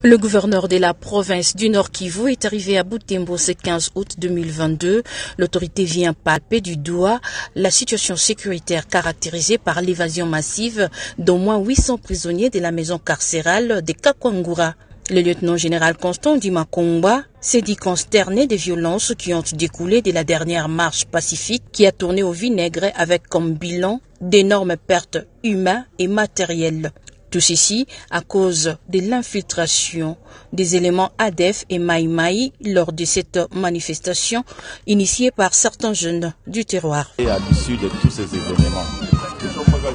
Le gouverneur de la province du Nord Kivu est arrivé à Butembo ce 15 août 2022. L'autorité vient palper du doigt la situation sécuritaire caractérisée par l'évasion massive d'au moins 800 prisonniers de la maison carcérale de Kakwangura. Le lieutenant-général Constant Ndima s'est dit consterné des violences qui ont découlé de la dernière marche pacifique qui a tourné au vinaigre avec comme bilan d'énormes pertes humaines et matérielles. Tout ceci à cause de l'infiltration des éléments ADF et Maï Maï lors de cette manifestation initiée par certains jeunes du terroir. Et à l'issue de tous ces événements,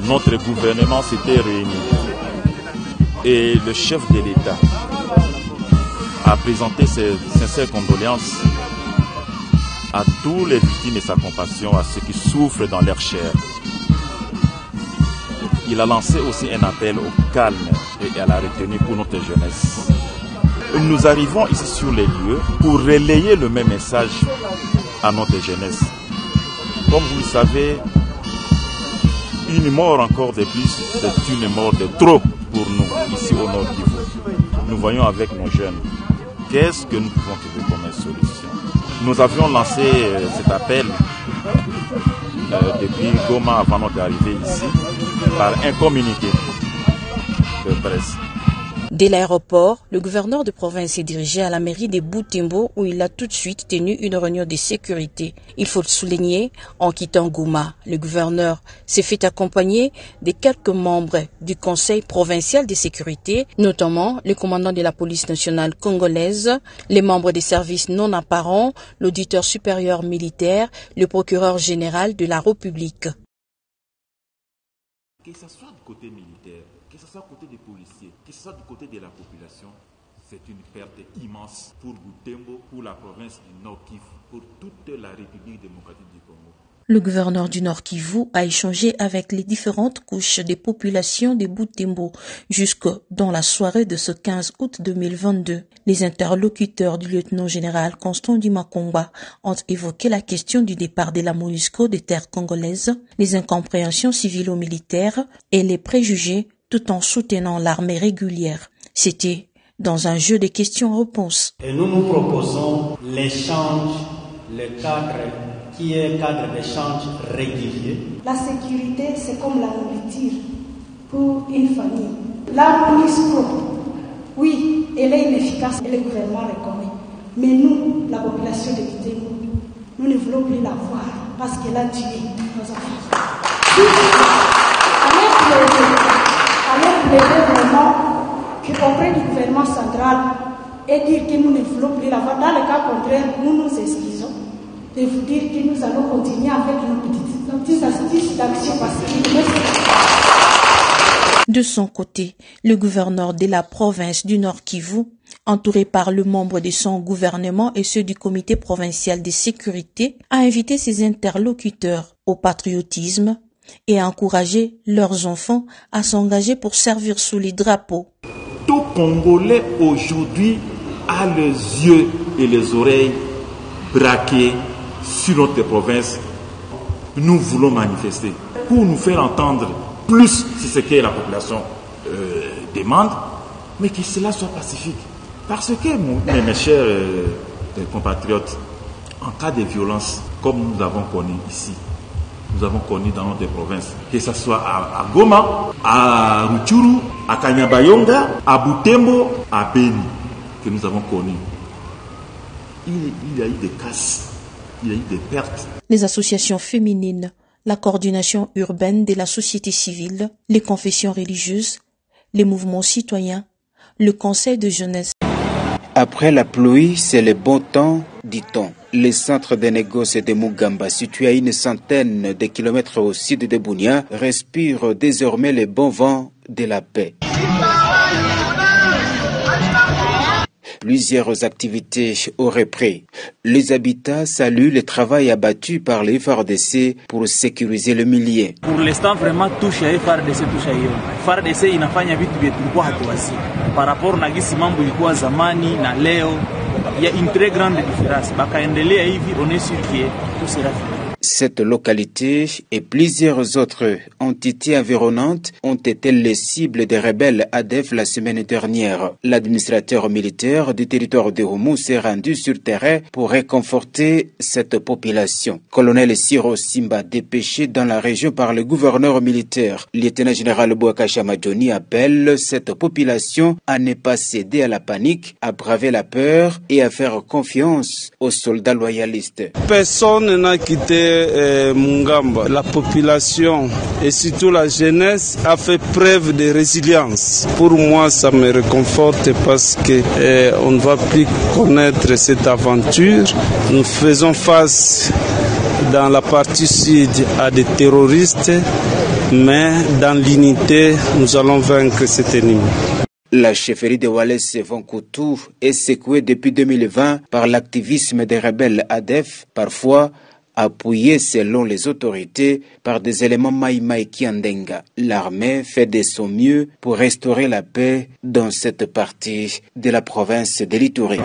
notre gouvernement s'était réuni et le chef de l'État a présenté ses sincères condoléances à tous les victimes et sa compassion à ceux qui souffrent dans leur chair. Il a lancé aussi un appel au calme et à la retenue pour notre jeunesse. Nous arrivons ici sur les lieux pour relayer le même message à notre jeunesse. Comme vous le savez, une mort encore de plus, c'est une mort de trop pour nous ici au Nord Kivu. Nous voyons avec nos jeunes, qu'est-ce que nous pouvons trouver comme solution. Nous avions lancé cet appel depuis Goma avant notre arrivée ici, par un communiqué de presse. Dès l'aéroport, le gouverneur de province s'est dirigé à la mairie de Butembo où il a tout de suite tenu une réunion de sécurité. Il faut le souligner, en quittant Goma, le gouverneur s'est fait accompagner de quelques membres du conseil provincial de sécurité, notamment le commandant de la police nationale congolaise, les membres des services non apparents, l'auditeur supérieur militaire, le procureur général de la République. Que ce soit du côté militaire, que ce soit du côté des policiers, que ce soit du côté de la population, c'est une perte immense pour Butembo, pour la province du Nord Kivu, pour toute la République démocratique du Congo. Le gouverneur du Nord Kivu a échangé avec les différentes couches des populations de Butembo jusque dans la soirée de ce 15 août 2022. Les interlocuteurs du lieutenant-général Constant Ndima ont évoqué la question du départ de la MONUSCO des terres congolaises, les incompréhensions civilo-militaires et les préjugés tout en soutenant l'armée régulière. C'était dans un jeu de questions-réponses. Et nous proposons l'échange, le cadre qui est cadre d'échange régulier. La sécurité, c'est comme la nourriture pour une famille. La MONUSCO, oui, elle est inefficace et le gouvernement reconnaît. Mais nous, la population de Butembo, nous ne voulons plus la voir parce qu'elle a tué nos enfants. Allez plaider vraiment qu'auprès du gouvernement central et dire que nous ne voulons plus la voir. Dans le cas contraire, nous nous excusons. De vous dire que nous allons continuer avec nos petites astuces d'action pacifique. De son côté, le gouverneur de la province du Nord Kivu, entouré par le membre de son gouvernement et ceux du comité provincial de sécurité, a invité ses interlocuteurs au patriotisme et a encouragé leurs enfants à s'engager pour servir sous les drapeaux. Tout Congolais aujourd'hui a les yeux et les oreilles braqués sur notre province. Nous voulons manifester pour nous faire entendre plus sur ce que la population demande, mais que cela soit pacifique. Parce que, mes chers compatriotes, en cas de violence, comme nous avons connu ici, nous avons connu dans notre province, que ce soit à Goma, à Rutshuru, à Kanyabayonga, à Butembo, à Beni, que nous avons connu, il y a eu des casses. Il y a eu des pertes. Les associations féminines, la coordination urbaine de la société civile, les confessions religieuses, les mouvements citoyens, le conseil de jeunesse. Après la pluie, c'est le bon temps, dit-on. Le centre de négoce de Mugamba, situé à une centaine de kilomètres au sud de Bunia, respire désormais le bon vent de la paix. Plusieurs activités auraient pris. Les habitants saluent le travail abattu par les FARDC pour sécuriser le milieu. Pour l'instant, vraiment, touche à FARDC, touche à yon. FARDC inafanya vitu vyetu tulikuwa hatuwasi. Par rapport na gisi mambo ilikuwa zamani na leo, il y a une très grande différence. Bakaendelea hivi, on est sûr que tout sera fini. Cette localité et plusieurs autres entités environnantes ont été les cibles des rebelles ADF la semaine dernière. L'administrateur militaire du territoire de Oumou s'est rendu sur terrain pour réconforter cette population. Colonel Siro Simba, dépêché dans la région par le gouverneur militaire, lieutenant-général Bouaka Madjoni, appelle cette population à ne pas céder à la panique, à braver la peur et à faire confiance aux soldats loyalistes. Personne n'a quitté Mungamba. La population et surtout la jeunesse a fait preuve de résilience. Pour moi, ça me réconforte parce que on ne va plus connaître cette aventure. Nous faisons face dans la partie sud à des terroristes, mais dans l'unité, nous allons vaincre cet ennemi. La chefferie de Wallace Vancoutou est secouée depuis 2020 par l'activisme des rebelles ADF, parfois appuyé selon les autorités par des éléments Maïmaï Kiandenga. L'armée fait de son mieux pour restaurer la paix dans cette partie de la province de l'Ituri.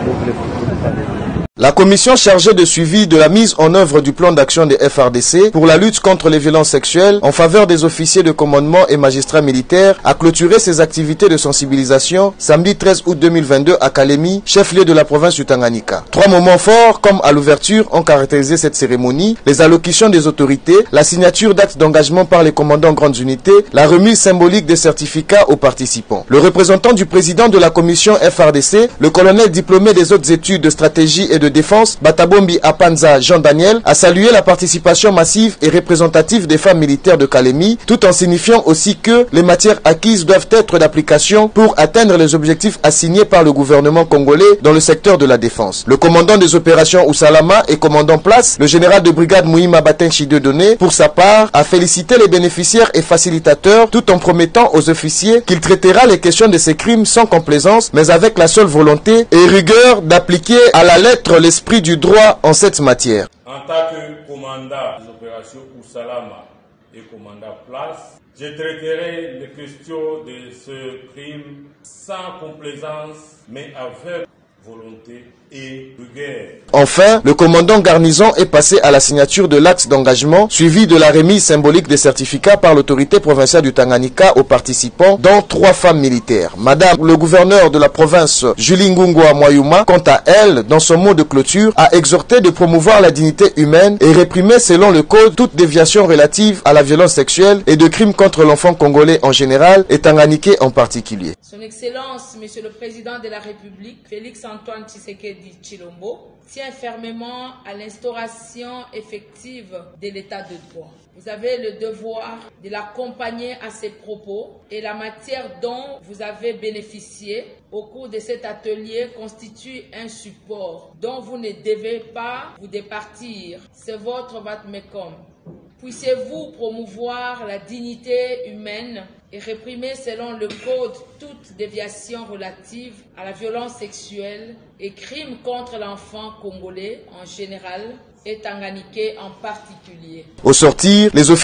La commission chargée de suivi de la mise en œuvre du plan d'action des FARDC pour la lutte contre les violences sexuelles en faveur des officiers de commandement et magistrats militaires a clôturé ses activités de sensibilisation samedi 13 août 2022 à Kalemi, chef-lieu de la province du Tanganyika. 3 moments forts comme à l'ouverture ont caractérisé cette cérémonie: les allocutions des autorités, la signature d'actes d'engagement par les commandants grandes unités, la remise symbolique des certificats aux participants. Le représentant du président de la commission FARDC, le colonel diplômé des hautes études de stratégie et de défense, Batabombi Apanza Jean-Daniel, a salué la participation massive et représentative des femmes militaires de Kalemi, tout en signifiant aussi que les matières acquises doivent être d'application pour atteindre les objectifs assignés par le gouvernement congolais dans le secteur de la défense. Le commandant des opérations Oussalama et commandant place, le général de brigade Mouima Batenchi Dieudonné, pour sa part, a félicité les bénéficiaires et facilitateurs tout en promettant aux officiers qu'il traitera les questions de ces crimes sans complaisance, mais avec la seule volonté et rigueur d'appliquer à la lettre l'esprit du droit en cette matière. En tant que commandant des opérations Oussalama et commandant place, je traiterai les questions de ce crime sans complaisance, mais avec volonté et rigueur. Enfin, le commandant garnison est passé à la signature de l'acte d'engagement, suivi de la remise symbolique des certificats par l'autorité provinciale du Tanganyika aux participants, dont 3 femmes militaires. Madame le gouverneur de la province, Julie Ngungwa Moyouma, quant à elle, dans son mot de clôture, a exhorté de promouvoir la dignité humaine et réprimer selon le code toute déviation relative à la violence sexuelle et de crimes contre l'enfant congolais en général et tanganyikais en particulier. Son Excellence, Monsieur le Président de la République, Félix Antoine Tshisekedi Tshilombo, tient fermement à l'instauration effective de l'état de droit. Vous avez le devoir de l'accompagner à ses propos et la matière dont vous avez bénéficié au cours de cet atelier constitue un support dont vous ne devez pas vous départir. C'est votre vatmecum. Puissiez-vous promouvoir la dignité humaine et réprimer selon le code toute déviation relative à la violence sexuelle et crimes contre l'enfant congolais en général et tanganyikais en particulier. Au sortir, les